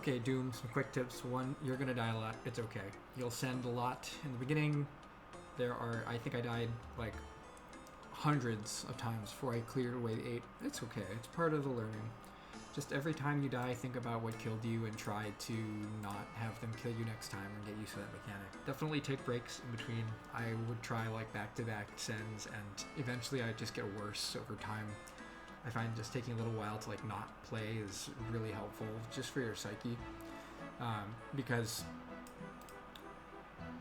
Okay, Doom, some quick tips. One, you're gonna die a lot. It's okay. You'll send a lot in the beginning. I think I died like hundreds of times before I cleared wave 8. It's okay. It's part of the learning. Just every time you die, think about what killed you and try to not have them kill you next time and get used to that mechanic. Definitely take breaks in between. I would try like back-to-back sends, and eventually I just get worse over time. I find just taking a little while to like not play is really helpful just for your psyche, because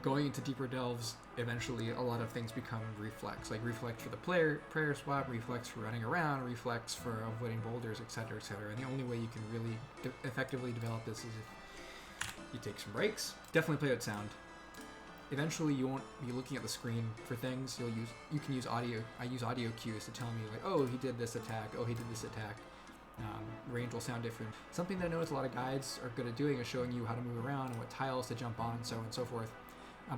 going into deeper delves, eventually a lot of things become reflex, like reflex for the prayer swap, reflex for running around, reflex for avoiding boulders, etc., etc. And the only way you can really effectively develop this is if you take some breaks. Definitely play with sound. Eventually, you won't be looking at the screen for things. You can use audio. I use audio cues to tell me like, oh, he did this attack. Oh, he did this attack. Range will sound different. Something that I notice a lot of guides are good at doing is showing you how to move around and what tiles to jump on, so on and so forth.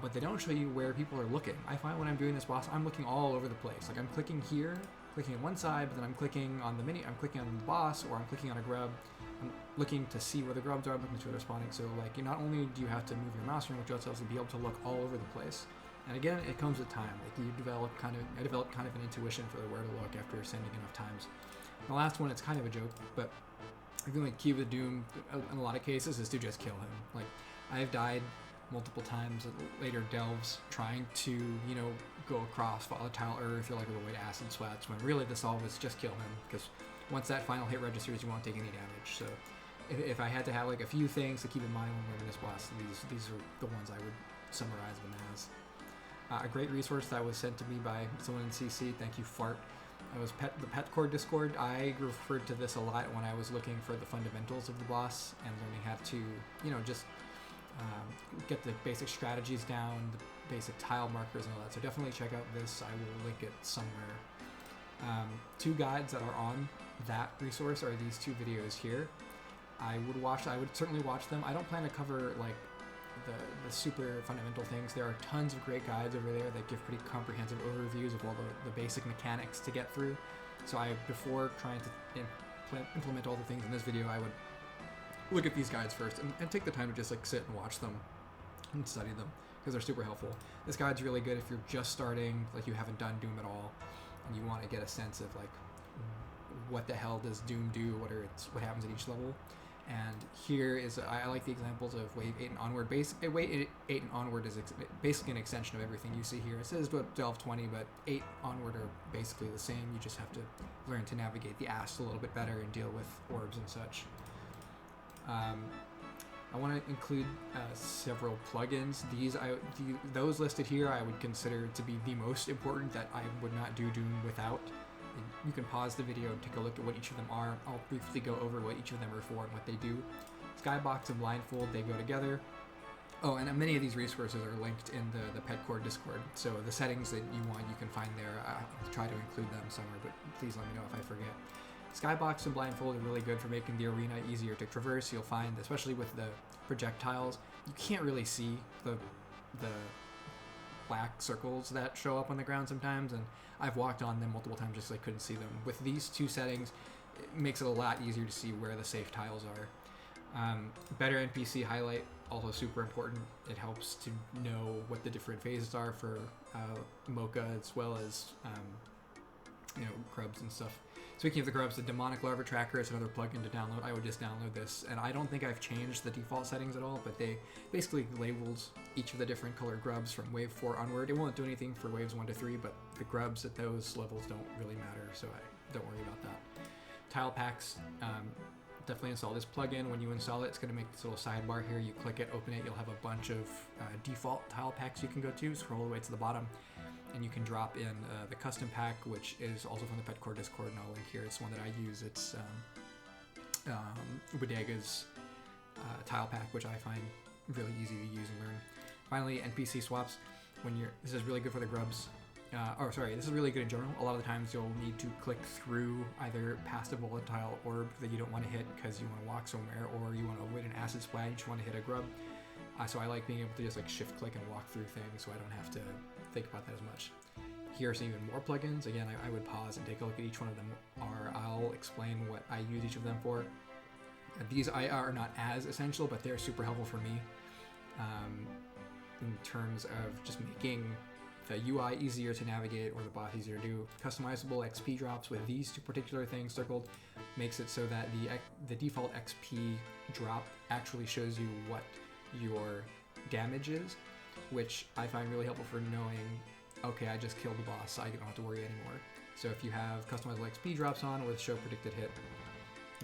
But they don't show you where people are looking. I find when I'm doing this boss, I'm looking all over the place. Like I'm clicking here, clicking on one side, but then I'm clicking on the I'm clicking on the boss, or I'm clicking on a grub. I'm looking to see where the grubs are, I'm looking to where they're spawning. So like, not only do you have to move your mouse around, which allows you to be able to look all over the place. And again, it comes with time. Like I develop kind of an intuition for where to look after sending enough times. And the last one, it's kind of a joke, but I feel like key with Doom in a lot of cases is to just kill him. Like I've died multiple times at later delves trying to, go across volatile earth or like a way to acid sweats, when really the solve is just kill him, because once that final hit registers, you won't take any damage. So if I had to have like a few things to keep in mind when learning this boss, these are the ones I would summarize them as. A great resource that was sent to me by someone in CC, thank you Fart, it was the Petcord Discord. I referred to this a lot when I was looking for the fundamentals of the boss and learning how to, just get the basic strategies down, the basic tile markers and all that. So definitely check out this. I will link it somewhere. Two guides that are on that resource are these two videos here. I would certainly watch them. I don't plan to cover like the super fundamental things. There are tons of great guides over there that give pretty comprehensive overviews of all the basic mechanics to get through. So before trying to implement all the things in this video, I would look at these guides first and take the time to just like sit and watch them and study them, because they're super helpful. This guide's really good if you're just starting, like you haven't done Doom at all, and you want to get a sense of like what the hell does Doom do, what happens at each level. And here is, I like the examples of Wave 8 and onward. Wave 8 and onward is basically an extension of everything you see here. It says Delve 20, but 8 onward are basically the same. You just have to learn to navigate the Ast a little bit better and deal with orbs and such. I want to include several plugins. Those listed here I would consider to be the most important, that I would not do Doom without. You can pause the video and take a look at what each of them are. I'll briefly go over what each of them are for and what they do. Skybox and Blindfold, they go together. Oh, and many of these resources are linked in the Petcord Discord. So the settings that you want, you can find there. I'll try to include them somewhere, but please let me know if I forget. Skybox and Blindfold are really good for making the arena easier to traverse. You'll find, especially with the projectiles, you can't really see the black circles that show up on the ground sometimes, and I've walked on them multiple times just so I couldn't see them. With these two settings, it makes it a lot easier to see where the safe tiles are. Better NPC highlight, also super important. It helps to know what the different phases are for Mocha, as well as grubs and stuff. Speaking of the grubs, the Demonic Larva Tracker is another plugin to download. I would just download this, and I don't think I've changed the default settings at all, but they basically labels each of the different colored grubs from Wave 4 onward. It won't do anything for Waves 1 to 3, but the grubs at those levels don't really matter, so don't worry about that. Tile packs, definitely install this plugin. When you install it, it's going to make this little sidebar here. You click it, open it, you'll have a bunch of default tile packs you can go to. Scroll all the way to the bottom, and you can drop in the custom pack, which is also from the Petcord Discord, and I'll link here. It's one that I use. It's Bodega's tile pack, which I find really easy to use and learn. Finally, NPC swaps. This is really good for the grubs. This is really good in general. A lot of the times you'll need to click through either past a volatile orb that you don't want to hit because you want to walk somewhere, or you want to avoid an acid splat, you just want to hit a grub. So I like being able to just like shift click and walk through things, so I don't have to think about that as much. Here are some even more plugins. Again, I would pause and take a look at each one of them. I'll explain what I use each of them for. These are not as essential, but they're super helpful for me in terms of just making the UI easier to navigate or the boss easier to do. Customizable XP drops with these two particular things circled makes it so that the default XP drop actually shows you what your damage is, which I find really helpful for knowing, okay, I just killed the boss, so I don't have to worry anymore. So if you have customizable XP drops on with show predicted hit,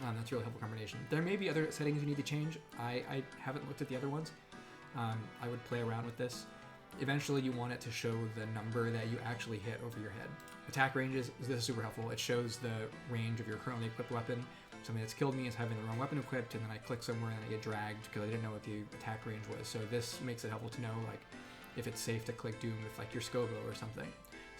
that's a really helpful combination. There may be other settings you need to change. I haven't looked at the other ones. I would play around with this. Eventually you want it to show the number that you actually hit over your head. Attack ranges, this is super helpful. It shows the range of your currently equipped weapon. Something that's killed me is having the wrong weapon equipped, and then I click somewhere and I get dragged because I didn't know what the attack range was. So this makes it helpful to know like if it's safe to click Doom with like your Scobo or something.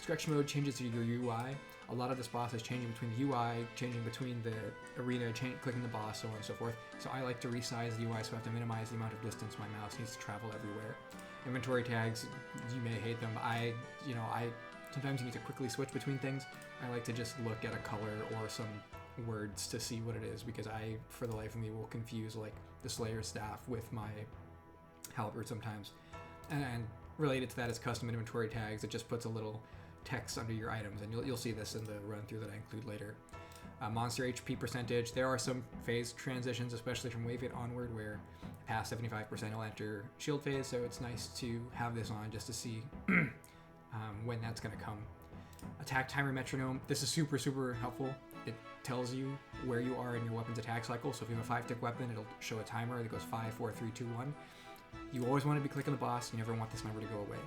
Stretch mode changes to your UI. A lot of this boss is changing between the UI, changing between the arena, clicking the boss, so on and so forth. So I like to resize the UI so I have to minimize the amount of distance my mouse needs to travel everywhere. Inventory tags, you may hate them. I sometimes you need to quickly switch between things. I like to just look at a color or some words to see what it is, because I, for the life of me, will confuse like the Slayer staff with my halberd sometimes. And related to that is custom inventory tags. It just puts a little text under your items, and you'll see this in the run through that I include later. Monster HP percentage. There are some phase transitions, especially from Wave 8 onward, where past 75% will enter shield phase, so it's nice to have this on just to see when that's going to come. Attack timer metronome. This is super, super helpful. It tells you where you are in your weapon's attack cycle, so if you have a 5-tick weapon, it'll show a timer that goes 5, 4, 3, 2, 1. You always want to be clicking the boss. You never want this number to go away.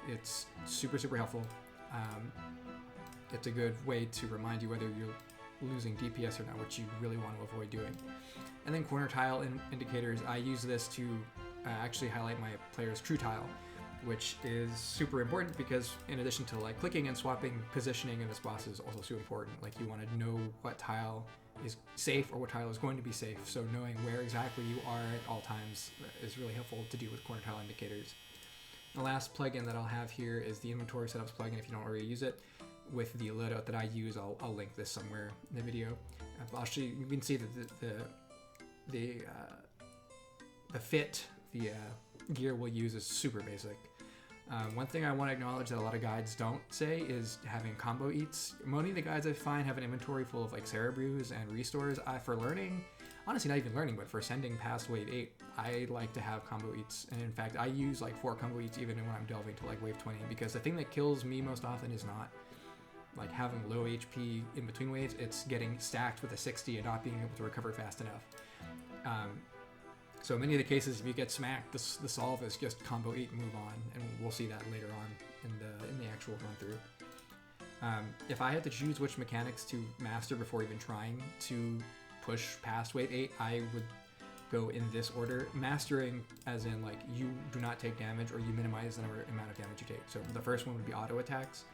It's super, super helpful. It's a good way to remind you whether you're losing DPS or not, which you really want to avoid doing. And then corner tile indicators. I use this to actually highlight my player's true tile, which is super important because in addition to like clicking and swapping, positioning in this boss is also super important. Like you want to know what tile is safe or what tile is going to be safe. So knowing where exactly you are at all times is really helpful to do with corner tile indicators. The last plugin that I'll have here is the inventory setups plugin. If you don't already use it, with the loadout that I use, I'll link this somewhere in the video. I'll show you. You can see that the fit, the gear we'll use is super basic. One thing I want to acknowledge that a lot of guides don't say is having combo eats. Many of the guides I find have an inventory full of like Cerebrews and restores. For learning, honestly not even learning, but for sending past Wave 8, I like to have combo eats. And in fact, I use like 4 combo eats even when I'm delving to like Wave 20, because the thing that kills me most often is not like having low HP in between waves, it's getting stacked with a 60 and not being able to recover fast enough. So many of the cases, if you get smacked, the solve is just combo eat and move on, and we'll see that later on in the actual run through. If I had to choose which mechanics to master before even trying to push past Wave 8, I would go in this order. Mastering as in like you do not take damage or you minimize the amount of damage you take. So the first one would be auto attacks.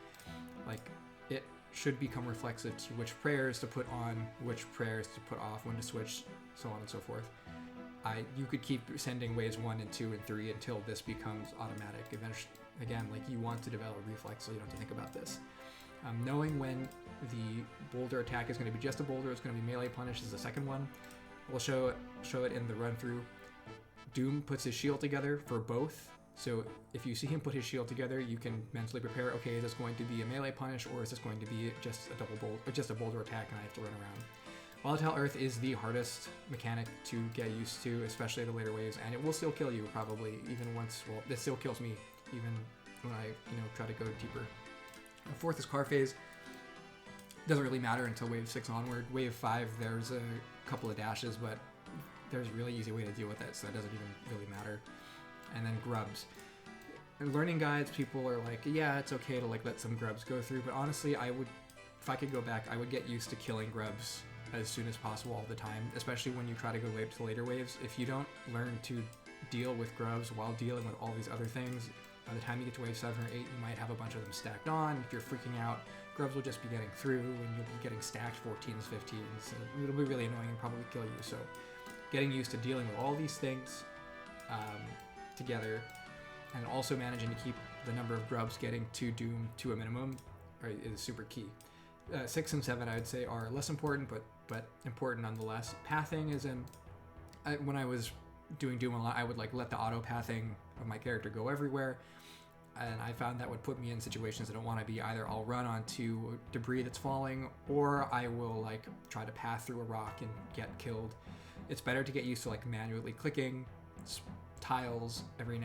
Like it should become reflexive to which prayers to put on, which prayers to put off, when to switch, so on and so forth. You could keep sending waves 1 and 2 and 3 until this becomes automatic. Eventually, again, like you want to develop reflex so you don't have to think about this. Knowing when the boulder attack is going to be just a boulder, it's going to be melee punish is the second one. We'll show it in the run through. Doom puts his shield together for both. So if you see him put his shield together, you can mentally prepare, okay, is this going to be a melee punish or is this going to be just a double bolt or just a boulder attack and I have to run around? Volatile Earth is the hardest mechanic to get used to, especially the later waves, and it will still kill you probably even once, well, it still kills me even when I, try to go deeper. The fourth is car phase. Doesn't really matter until wave 6 onward. Wave 5, there's a couple of dashes, but there's a really easy way to deal with it, so that doesn't even really matter. And then grubs. In learning guides, people are like, yeah, it's okay to like let some grubs go through, but honestly, if I could go back, I would get used to killing grubs as soon as possible all the time, especially when you try to go to later waves. If you don't learn to deal with grubs while dealing with all these other things, by the time you get to wave 7 or 8, you might have a bunch of them stacked on. If you're freaking out, grubs will just be getting through and you'll be getting stacked 14s, 15s. It'll be really annoying and probably kill you. So getting used to dealing with all these things together, and also managing to keep the number of grubs getting to Doom to a minimum is super key. 6 and 7, I would say, are less important, but important nonetheless. Pathing is when I was doing Doom a lot, I would like let the auto pathing of my character go everywhere, and I found that would put me in situations I don't want to be. Either I'll run onto debris that's falling, or I will like try to pass through a rock and get killed. It's better to get used to like manually clicking tiles every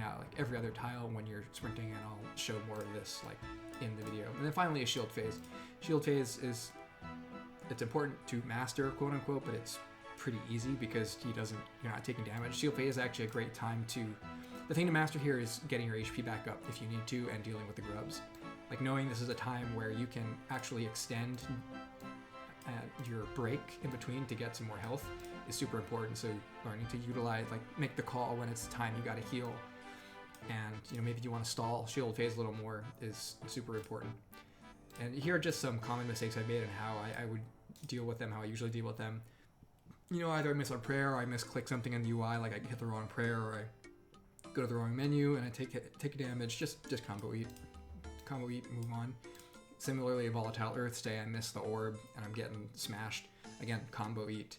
other tile when you're sprinting, and I'll show more of this like in the video. And then finally a shield phase. Shield phase it's important to master, quote unquote, but it's pretty easy because you're not taking damage. Shield phase is actually a great time the thing to master here is getting your HP back up if you need to, and dealing with the grubs. Like knowing this is a time where you can actually extend your break in between to get some more health is super important. So learning to utilize, like make the call when it's time you gotta heal, and maybe you want to stall shield phase a little more is super important. And here are just some common mistakes I made and how I would deal with them, how I usually deal with them. Either I miss a prayer, or I misclick something in the UI, like I hit the wrong prayer, or I go to the wrong menu and I take damage. Just combo eat, move on. Similarly, Volatile Earth Stay, I miss the orb and I'm getting smashed. Again, combo eat.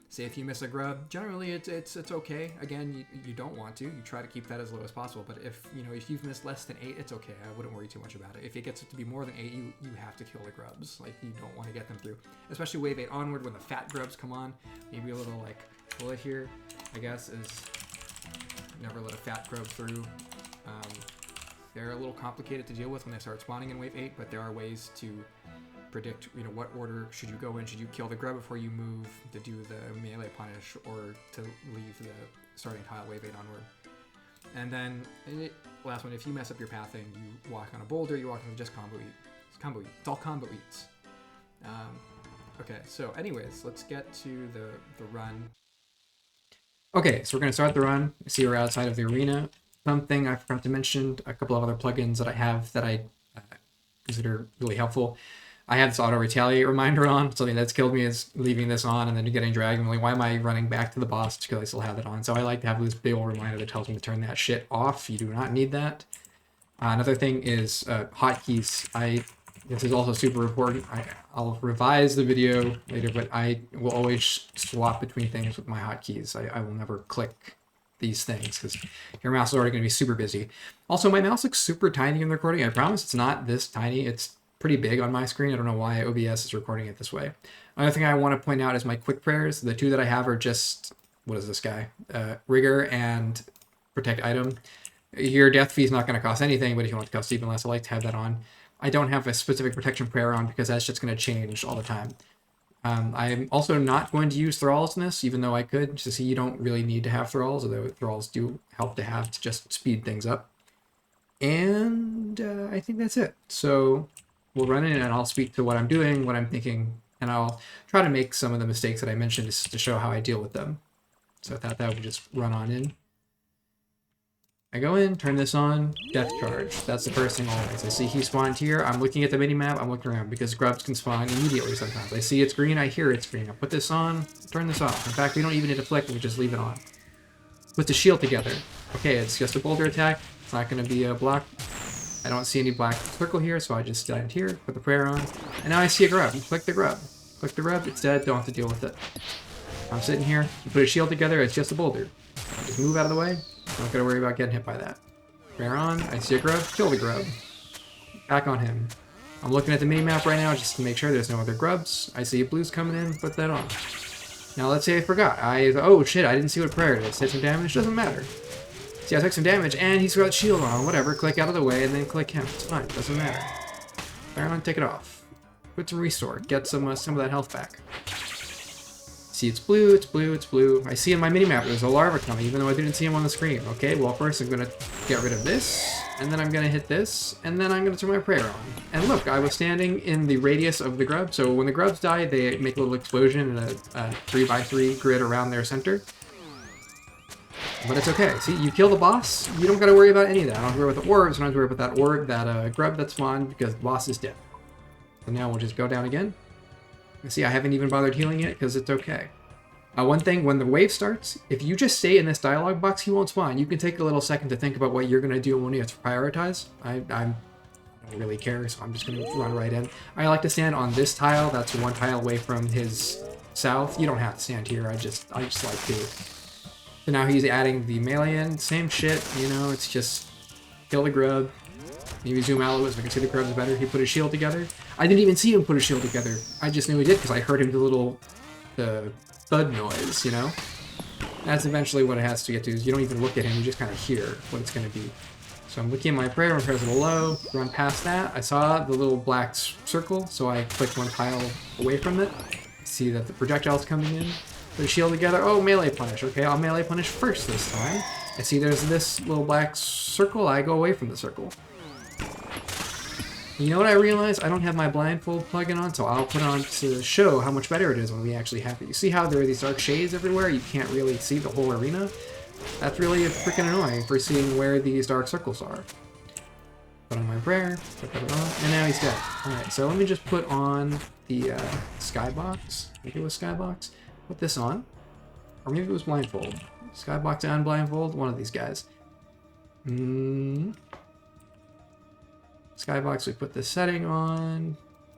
Say if you miss a grub, generally it's okay. Again, you don't want to. You try to keep that as low as possible. But if you've missed less than 8, it's okay. I wouldn't worry too much about it. If it gets to be more than 8, you have to kill the grubs. Like you don't want to get them through. Especially wave 8 onward when the fat grubs come on. Maybe a little like bullet here, I guess, is never let a fat grub through. They're a little complicated to deal with when they start spawning in wave 8, but there are ways to predict, what order should you go in. Should you kill the grub before you move to do the melee punish, or to leave the starting tile wave 8 onward? And then, last one, if you mess up your pathing, you walk on a boulder, you walk on just combo eat. It's combo eat. It's all combo eats. Okay, so anyways, let's get to the run. Okay, so we're going to start the run. See, we're outside of the arena. Something I forgot to mention, a couple of other plugins that I have that I consider really helpful. I have this auto retaliate reminder on. Something that's killed me is leaving this on and then getting dragged. I'm like, why am I running back to the boss? Because I still have it on. So I like to have this big old reminder that tells me to turn that shit off. You do not need that. Another thing is hotkeys. This is also super important. I'll revise the video later, but I will always swap between things with my hotkeys. I will never click these things because your mouse is already going to be super busy. Also, my mouse looks super tiny in the recording. I promise it's not this tiny. It's pretty big on my screen. I don't know why OBS is recording it this way. Another thing I want to point out is my quick prayers. The two that I have are just, what is this guy? Rigor and Protect Item. Your death fee is not going to cost anything, but if you want to cost even less, I like to have that on. I don't have a specific protection prayer on because that's just going to change all the time. I'm also not going to use thralls in this, even though I could. To see, you don't really need to have thralls, although thralls do help to have to just speed things up. And I think that's it. So we'll run in and I'll speak to what I'm doing, what I'm thinking, and I'll try to make some of the mistakes that I mentioned to show how I deal with them. So I thought that would just run on in. I go in, turn this on, death charge. That's the first thing always. I see he spawned here. I'm looking at the minimap. I'm looking around because grubs can spawn immediately sometimes. I see it's green. I hear it's green. I put this on, turn this off. In fact, we don't even need to flick. We just leave it on. Put the shield together. Okay, it's just a boulder attack. It's not going to be a block. I don't see any black circle here, so I just stand here, put the prayer on. And now I see a grub. You click the grub. Click the grub. It's dead. Don't have to deal with it. I'm sitting here. You put a shield together. It's just a boulder. Just move out of the way. Don't gotta worry about getting hit by that. Prayer on. I see a grub. Kill the grub. Back on him. I'm looking at the minimap right now just to make sure there's no other grubs. I see blues coming in. Put that on. Now let's say I forgot. Oh shit, I didn't see what prayer did. Take some damage. Doesn't matter. See, I took some damage and he's got shield on. Whatever. Click out of the way and then click him. It's fine. Doesn't matter. Prayer on. Take it off. Put some restore. Get some of that health back. See, it's blue, it's blue, it's blue. I see in my minimap there's a larva coming, even though I didn't see him on the screen. Okay, well, first I'm going to get rid of this, and then I'm going to hit this, and then I'm going to turn my prayer on. And look, I was standing in the radius of the grub, so when the grubs die, they make a little explosion in a 3x3 grid around their center. But it's okay. See, you kill the boss, you don't got to worry about any of that. I don't have to worry about the orbs, I don't have to worry about that orb, that grub that spawned, because the boss is dead. So now we'll just go down again. See, I haven't even bothered healing it because it's okay. One thing, when the wave starts, if you just stay in this dialogue box, he won't spawn. You can take a little second to think about what you're going to do when you have to prioritize. I don't really care, so I'm just going to run right in. I like to stand on this tile. That's one tile away from his south. You don't have to stand here. I just like to. So now he's adding the melee in. Same shit, you know, it's just kill the grub. Maybe zoom out a little bit so we can see the grubs better. He put his shield together. I didn't even see him put his shield together. I just knew he did because I heard him do the thud noise, you know? That's eventually what it has to get to, is you don't even look at him, you just kind of hear what it's going to be. So I'm looking at my prayer, my prayer's a little low, run past that. I saw the little black circle, so I clicked one tile away from it. See that the projectile's coming in. Put a shield together. Oh, melee punish. Okay, I'll melee punish first this time. I see there's this little black circle, I go away from the circle. You know what I realized? I don't have my blindfold plugin on, so I'll put on to show how much better it is when we actually have it. You see how there are these dark shades everywhere? You can't really see the whole arena? That's really freaking annoying for seeing where these dark circles are. Put on my prayer, put that on, and now he's dead. Alright, so let me just put on the skybox. I think it was skybox. Put this on. Or maybe it was blindfold. Skybox and blindfold, one of these guys. Skybox, we put the setting on.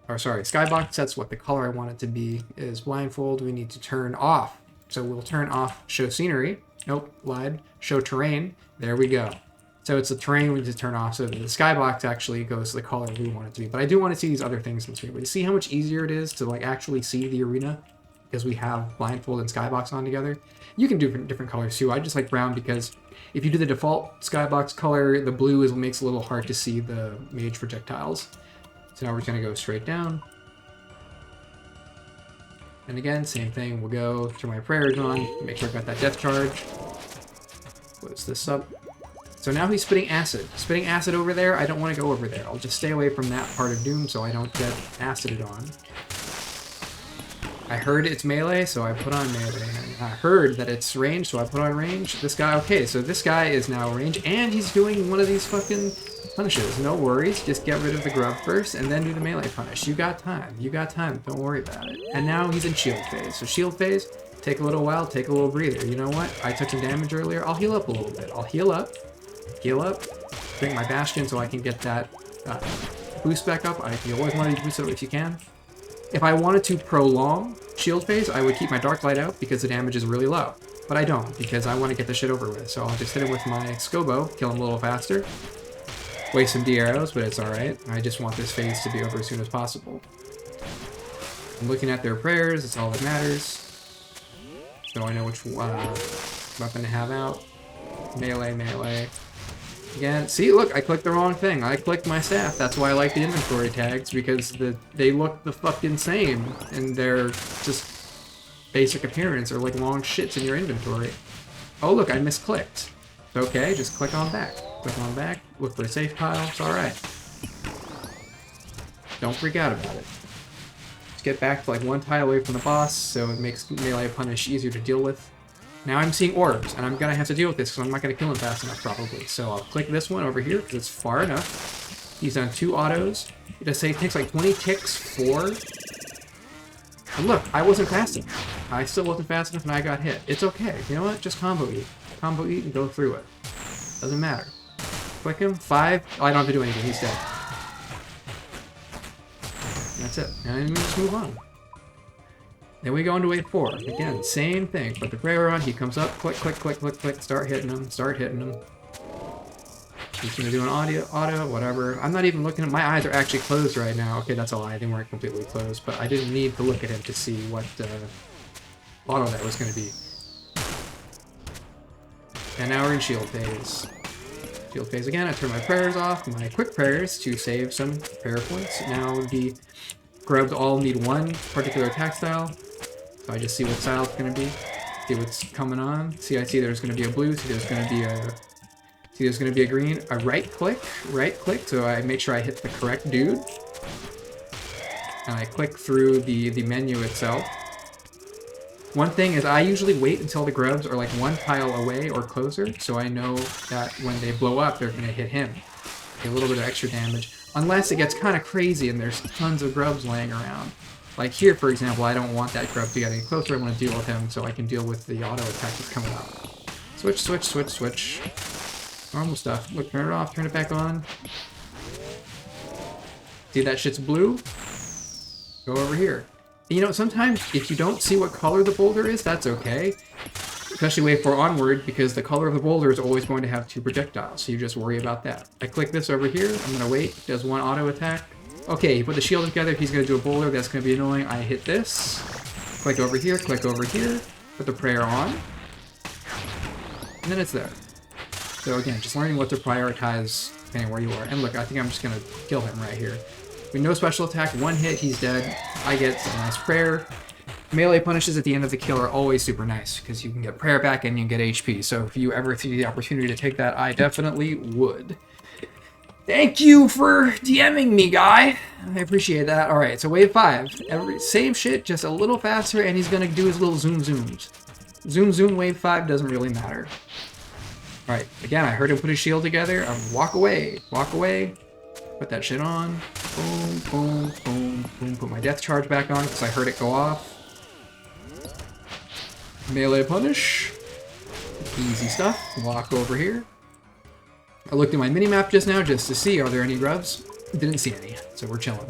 Or sorry, skybox sets what the color I want it to be. Is blindfold, we need to turn off. So we'll turn off show scenery. Nope, lied. Show terrain. There we go. So it's the terrain we need to turn off so that the skybox actually goes to the color we want it to be. But I do want to see these other things in the screen. But you see how much easier it is to like actually see the arena? Because we have blindfold and skybox on together. You can do different colors too. I just like brown because if you do the default skybox color, the blue makes it a little hard to see the mage projectiles. So now we're just going to go straight down. And again, same thing. We'll go to my prayers on, make sure I've got that death charge. Close this up. So now he's spitting acid. Spitting acid over there, I don't want to go over there. I'll just stay away from that part of Doom so I don't get acided on. I heard it's melee, so I put on melee. I heard that it's range, so I put on range. This guy, okay, so this guy is now range, and he's doing one of these fucking punishes. No worries, just get rid of the grub first, and then do the melee punish. You got time, don't worry about it. And now he's in shield phase. So shield phase, take a little while, take a little breather. You know what? I took some damage earlier, I'll heal up a little bit. I'll heal up, bring my bastion so I can get that boost back up. You always want to boost it if you can. If I wanted to prolong shield phase, I would keep my dark light out because the damage is really low. But I don't, because I want to get the shit over with. So I'll just hit him with my Scobo, kill him a little faster. Waste some D arrows, but it's alright. I just want this phase to be over as soon as possible. I'm looking at their prayers, it's all that matters. So I know which weapon to have out. Melee, melee. Again, see, look, I clicked the wrong thing. I clicked my staff. That's why I like the inventory tags, because they look the fucking same in their just basic appearance, or like long shits in your inventory. Oh, look, I misclicked. Okay, just click on back. Click on back, look for a safe pile, it's alright. Don't freak out about it. Just get back to like one tile away from the boss, so it makes melee punish easier to deal with. Now I'm seeing orbs, and I'm gonna have to deal with this because I'm not gonna kill him fast enough probably. So I'll click this one over here because it's far enough. He's done 2 autos. It does say it takes like 20 ticks for. And look, I wasn't fast enough. I still wasn't fast enough and I got hit. It's okay. You know what? Just combo eat. Combo eat and go through it. Doesn't matter. Click him. 5. Oh, I don't have to do anything. He's dead. That's it. And just move on. Then we go into wave 4. Again, same thing. Put the prayer on, he comes up, click, click, click, click, click, start hitting him. He's gonna do an auto, whatever. I'm not even looking at, my eyes are actually closed right now. Okay, that's a lie, they weren't completely closed, but I didn't need to look at him to see what auto that was gonna be. And now we're in shield phase. Shield phase again, I turn my prayers off, my quick prayers to save some prayer points. Now the grubs all need one particular attack style. So I just see what style it's going to be, see what's coming on. See, I see there's going to be a blue, see there's going to be a green. I right click, so I make sure I hit the correct dude. And I click through the menu itself. One thing is I usually wait until the grubs are like one tile away or closer, so I know that when they blow up, they're going to hit him. Get a little bit of extra damage. Unless it gets kind of crazy and there's tons of grubs laying around. Like here, for example, I don't want that grub to get any closer. I want to deal with him so I can deal with the auto attack that's coming up. Switch, switch, switch, switch. Normal stuff. Look, turn it off, turn it back on. See that shit's blue? Go over here. You know, sometimes if you don't see what color the boulder is, that's okay. especially wave 4 onward, because the color of the boulder is always going to have 2 projectiles, so you just worry about that. I click this over here, I'm going to wait, does 1 auto attack. Okay, he put the shield together, he's going to do a boulder, that's going to be annoying. I hit this, click over here, put the prayer on, and then it's there. So again, just learning what to prioritize depending where you are. And look, I think I'm just going to kill him right here. With no special attack, 1 hit, he's dead. I get a nice prayer. Melee punishes at the end of the kill are always super nice, because you can get prayer back and you can get HP. So if you ever see the opportunity to take that, I definitely would. Thank you for DMing me, guy. I appreciate that. All right, so wave 5. Same shit, just a little faster, and he's going to do his little zoom zooms. Zoom zoom wave 5 doesn't really matter. All right, again, I heard him put his shield together. Walk away, put that shit on. Boom, boom, boom, boom. Put my death charge back on because I heard it go off. Melee punish. Easy stuff. Walk over here. I looked at my minimap just now just to see, are there any grubs? Didn't see any, so we're chilling.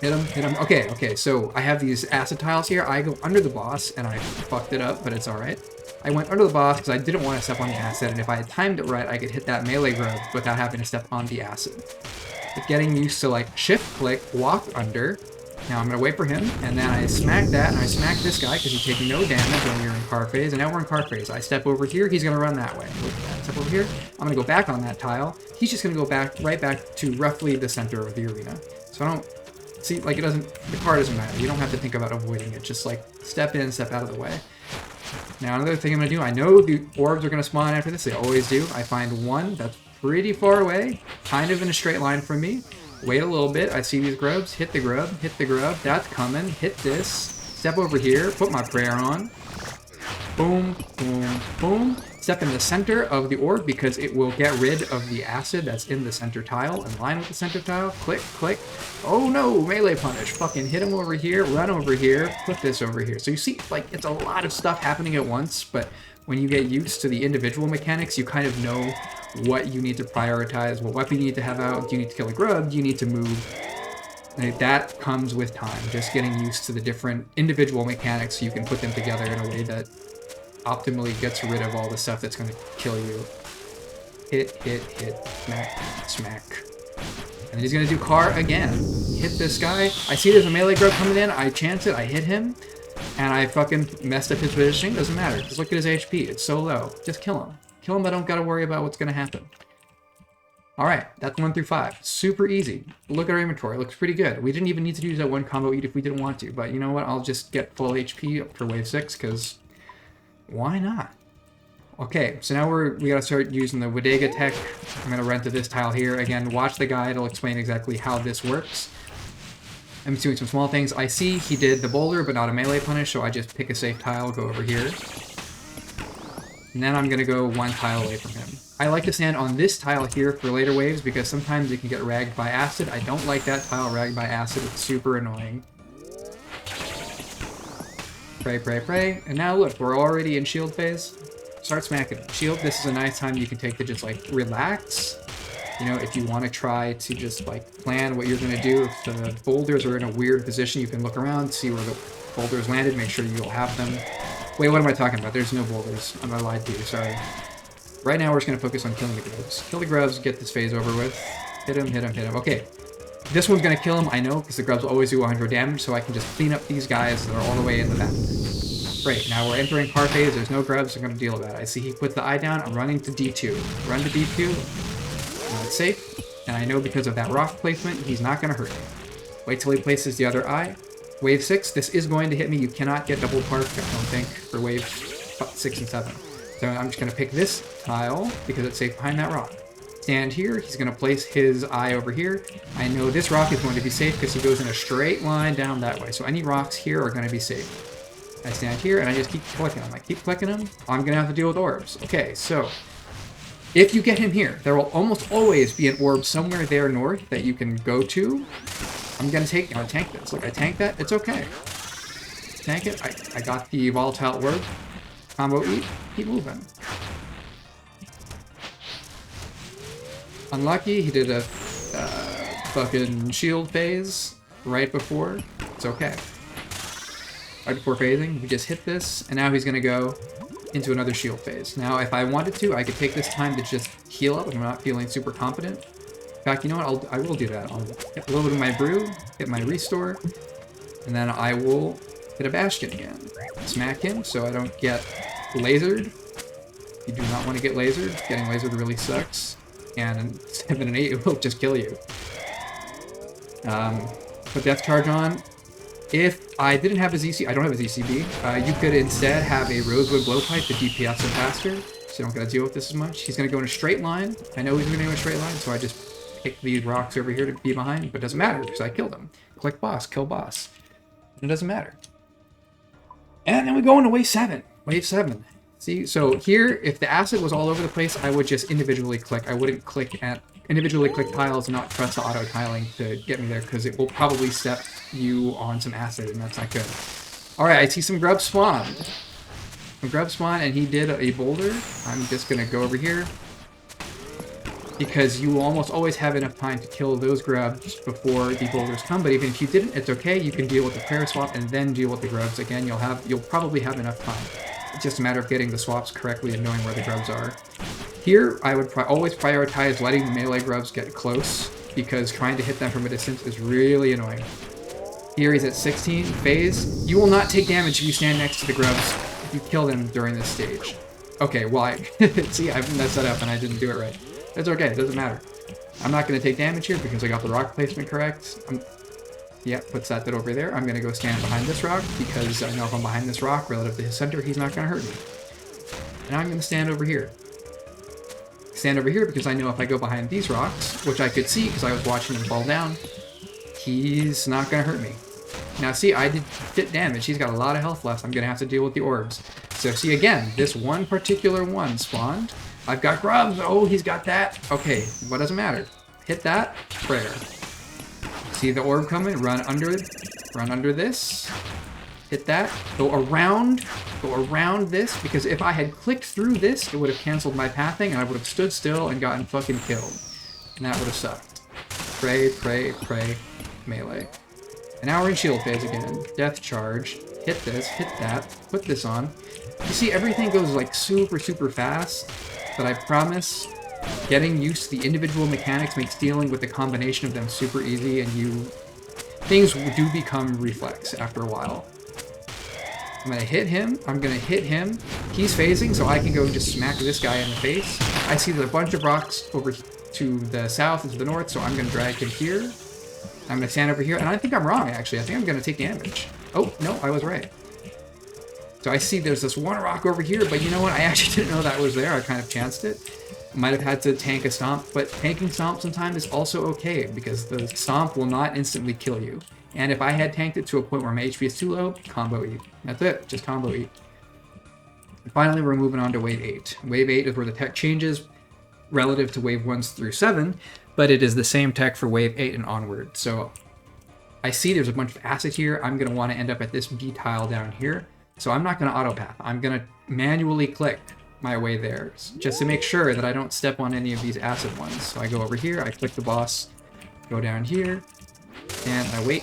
Hit him. Okay, so I have these acid tiles here. I go under the boss, and I fucked it up, but it's alright. I went under the boss because I didn't want to step on the acid, and if I had timed it right, I could hit that melee grub without having to step on the acid. But getting used to, like, shift-click, walk under. Now I'm going to wait for him, and then I smack that, and I smack this guy because he's taking no damage when you're in car phase, and now we're in car phase. I step over here, he's going to run that way. Step over here, I'm going to go back on that tile. He's just going to go right back to roughly the center of the arena. So I don't... See, like, the car doesn't matter. You don't have to think about avoiding it. Just, like, step in, step out of the way. Now, another thing I'm going to do, I know the orbs are going to spawn after this. They always do. I find one that's pretty far away, kind of in a straight line from me. Wait a little bit. I see these grubs. Hit the grub. That's coming. Hit this. Step over here. Put my prayer on. Boom, boom, boom. Step in the center of the orb because it will get rid of the acid that's in the center tile. In line with the center tile. Click, click. Oh no, melee punish. Fucking hit him over here, run over here, put this over here. So you see, like, it's a lot of stuff happening at once, but when you get used to the individual mechanics, you kind of know what you need to prioritize, what weapon you need to have out. Do you need to kill a grub? Do you need to move? Like, that comes with time. Just getting used to the different individual mechanics so you can put them together in a way that optimally gets rid of all the stuff that's going to kill you. Hit, smack, smack. And then he's going to do car again. Hit this guy. I see there's a melee grub coming in. I chance it. I hit him. And I fucking messed up his positioning. Doesn't matter. Just look at his HP. It's so low. Just kill him. Kill him, I don't got to worry about what's going to happen. Alright, that's 1 through 5. Super easy. Look at our inventory. It looks pretty good. We didn't even need to use that one combo eat if we didn't want to. But you know what? I'll just get full HP for wave 6 because why not? Okay, so now we gotta start using the Bodega tech. I'm gonna run to this tile here. Again, watch the guide. It'll explain exactly how this works. I'm doing some small things. I see he did the boulder, but not a melee punish, so I just pick a safe tile, go over here. And then I'm gonna go 1 tile away from him. I like to stand on this tile here for later waves because sometimes it can get ragged by acid. I don't like that tile ragged by acid. It's super annoying. Pray, pray, pray. And now look, we're already in shield phase. Start smacking him. Shield, this is a nice time you can take to just, like, relax. You know, if you want to try to just, like, plan what you're going to do. If the boulders are in a weird position, you can look around, see where the boulders landed, make sure you'll have them. Wait, what am I talking about? There's no boulders. I lied to you, sorry. Right now, we're just going to focus on killing the grubs. Kill the grubs, get this phase over with. Hit him, hit him, hit him. Okay. This one's going to kill him, I know, because the grubs always do 100 damage, so I can just clean up these guys that are all the way in the back. Great, now we're entering car phase, there's no grubs, I'm going to deal with that. I see he put the eye down, I'm running to D2. Run to D2, now it's safe, and I know because of that rock placement, he's not going to hurt me. Wait till he places the other eye. Wave 6, this is going to hit me, you cannot get double park, I don't think, for wave 6 and 7. So I'm just going to pick this tile, because it's safe behind that rock. Stand here, he's going to place his eye over here. I know this rock is going to be safe because he goes in a straight line down that way, so any rocks here are going to be safe. I stand here and I just keep clicking them. I keep clicking them. I'm going to have to deal with orbs. Okay, so if you get him here, there will almost always be an orb somewhere there north that you can go to. I'm going to tank this. Look, I tanked that. It's okay. Tank it. I got the volatile orb. Combo eat. Keep moving. Unlucky. He did a fucking shield phase right before. It's okay. right before phasing. We just hit this, and now he's going to go into another shield phase. Now, if I wanted to, I could take this time to just heal up if I'm not feeling super confident. In fact, you know what? I will do that. I'll hit a little bit of my brew, hit my restore, and then I will hit a bastion again. Smack him so I don't get lasered. You do not want to get lasered. Getting lasered really sucks. And 7 and 8, it will just kill you. Put Death Charge on. If I didn't have a ZC, I don't have a ZCB, you could instead have a Rosewood Blowpipe to DPS him faster, so you don't gotta deal with this as much. He's gonna go in a straight line. I know he's gonna go in a straight line, so I just pick these rocks over here to be behind, but it doesn't matter because I killed him. Click boss, kill boss. And it doesn't matter. And then we go into wave 7. Wave 7. See, so here, if the acid was all over the place, I would just individually click. I wouldn't individually click tiles and not trust the auto tiling to get me there, because it will probably step you on some acid, and that's not good. Alright, I see some grub spawn. Some grub spawn, and he did a boulder. I'm just gonna go over here, because you will almost always have enough time to kill those grubs before the boulders come, but even if you didn't, it's okay. You can deal with the prayer swap and then deal with the grubs. Again, you'll probably have enough time. It's just a matter of getting the swaps correctly and knowing where the grubs are. Here, I would always prioritize letting the melee grubs get close, because trying to hit them from a distance is really annoying. Here he's at 16, phase. You will not take damage if you stand next to the grubs if you kill them during this stage. Okay, well, see, I messed that up and I didn't do it right. It's okay, it doesn't matter. I'm not going to take damage here because I got the rock placement correct. Yeah, puts that over there. I'm going to go stand behind this rock because I know if I'm behind this rock relative to his center, he's not going to hurt me. And I'm going to stand over here. Stand over here because I know if I go behind these rocks, which I could see because I was watching him fall down, he's not going to hurt me. Now see, I did fit damage. He's got a lot of health left. I'm going to have to deal with the orbs. So see, again, this one particular one spawned. I've got grubs. Oh, he's got that. Okay, what doesn't matter? Hit that. Prayer. See the orb coming? Run under this. Hit that. Go around this, because if I had clicked through this, it would have canceled my pathing, and I would have stood still and gotten fucking killed. And that would have sucked. Pray, pray, pray. Melee. And now we're in shield phase again. Death charge. Hit this, hit that. Put this on. You see, everything goes like super, super fast. But I promise, getting used to the individual mechanics makes dealing with the combination of them super easy, and things do become reflex after a while. I'm gonna hit him. I'm gonna hit him. He's phasing, so I can go and just smack this guy in the face. I see there's a bunch of rocks over to the south and to the north, so I'm gonna drag him here. I'm gonna stand over here, and I think I'm wrong, actually. I think I'm gonna take damage. Oh, no, I was right. So I see there's this one rock over here, but you know what? I actually didn't know that was there. I kind of chanced it. Might have had to tank a stomp, but tanking stomp sometimes is also okay, because the stomp will not instantly kill you. And if I had tanked it to a point where my HP is too low, combo E. That's it, just combo E. And finally, we're moving on to wave 8. Wave 8 is where the tech changes relative to wave 1s through 7, but it is the same tech for wave 8 and onward. So I see there's a bunch of acid here. I'm going to want to end up at this B tile down here. So I'm not going to autopath. I'm going to manually click my way there, just to make sure that I don't step on any of these acid ones. So I go over here, I click the boss, go down here, and I wait.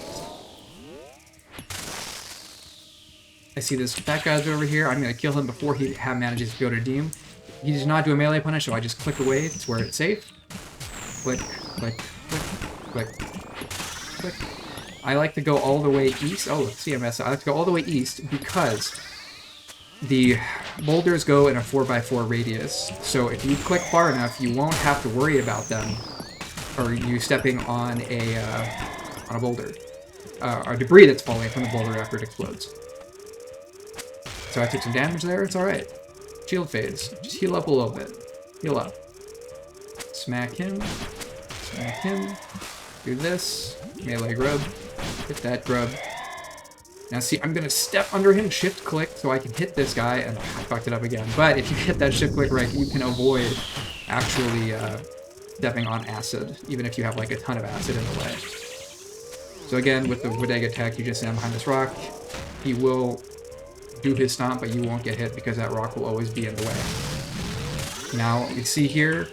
I see this fat guy's over here. I'm going to kill him before he manages to go to Doom. He does not do a melee punish, so I just click away. It's where it's safe. Click, click, click, click, click. I like to go all the way east. Oh, see, I messed up. I like to go all the way east because the boulders go in a 4x4 radius. So if you click far enough, you won't have to worry about them, or you stepping on a boulder, or debris that's falling from the boulder after it explodes. So I took some damage there. It's all right. Shield phase. Just heal up a little bit. Heal up. Smack him. Smack him. Do this. Melee grub. Hit that grub. Now see, I'm going to step under him, shift click, so I can hit this guy, and I fucked it up again. But if you hit that shift click right, you can avoid actually stepping on acid, even if you have like a ton of acid in the way. So again, with the Bodega attack, you just stand behind this rock. He will do his stomp, but you won't get hit because that rock will always be in the way. Now, you see here,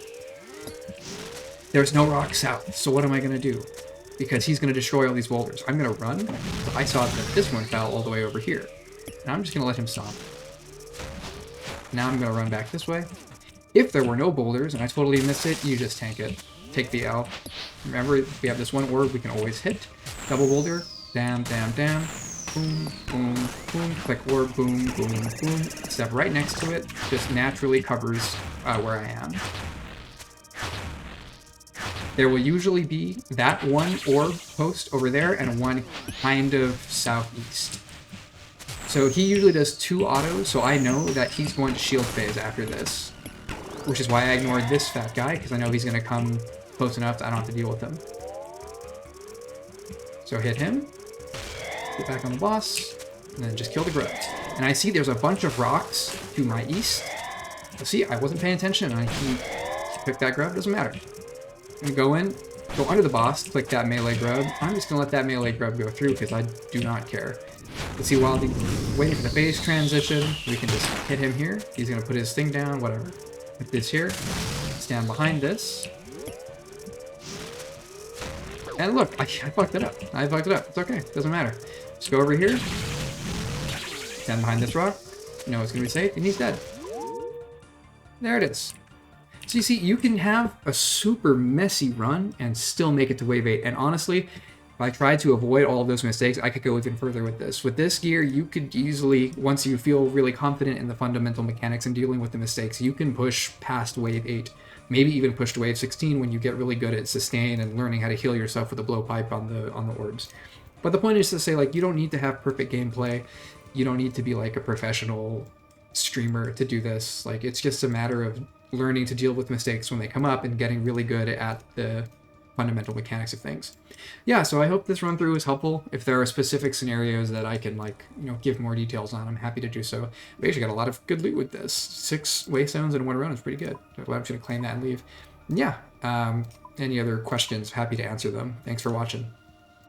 there's no rock south, so what am I going to do? Because he's going to destroy all these boulders. I'm going to run. I saw that this one fell all the way over here. And I'm just going to let him stomp. Now I'm going to run back this way. If there were no boulders and I totally missed it, you just tank it. Take the L. Remember, we have this one orb we can always hit. Double boulder. Damn, damn, damn. Boom, boom, boom. Click orb. Boom, boom, boom. Step right next to it. Just naturally covers where I am. There will usually be that one orb post over there and one kind of southeast. So he usually does 2 autos, so I know that he's going to shield phase after this. Which is why I ignored this fat guy, because I know he's going to come close enough that I don't have to deal with him. So hit him, get back on the boss, and then just kill the grubs. And I see there's a bunch of rocks to my east. See, I wasn't paying attention, and he picked that grub, doesn't matter. I'm going to go under the boss, click that melee grub. I'm just going to let that melee grub go through, because I do not care. But see, while he's waiting for the phase transition, we can just hit him here. He's going to put his thing down, whatever. Put this here, stand behind this. And look, I fucked it up. I fucked it up. It's okay. Doesn't matter. Just go over here. Stand behind this rock. You know it's going to be safe, and he's dead. There it is. So you see, you can have a super messy run and still make it to wave 8. And honestly, if I tried to avoid all of those mistakes, I could go even further with this. With this gear, you could easily, once you feel really confident in the fundamental mechanics and dealing with the mistakes, you can push past wave 8. Maybe even push to wave 16 when you get really good at sustain and learning how to heal yourself with a blowpipe on the orbs. But the point is to say, like, you don't need to have perfect gameplay. You don't need to be like a professional streamer to do this. Like, it's just a matter of learning to deal with mistakes when they come up and getting really good at the fundamental mechanics of things. Yeah, so I hope this run through is helpful. If there are specific scenarios that I can, like, you know, give more details on, I'm happy to do so. We actually got a lot of good loot with this. 6 waystones in one run is pretty good. I'm just gonna claim that and leave. Yeah, any other questions, happy to answer them. Thanks for watching.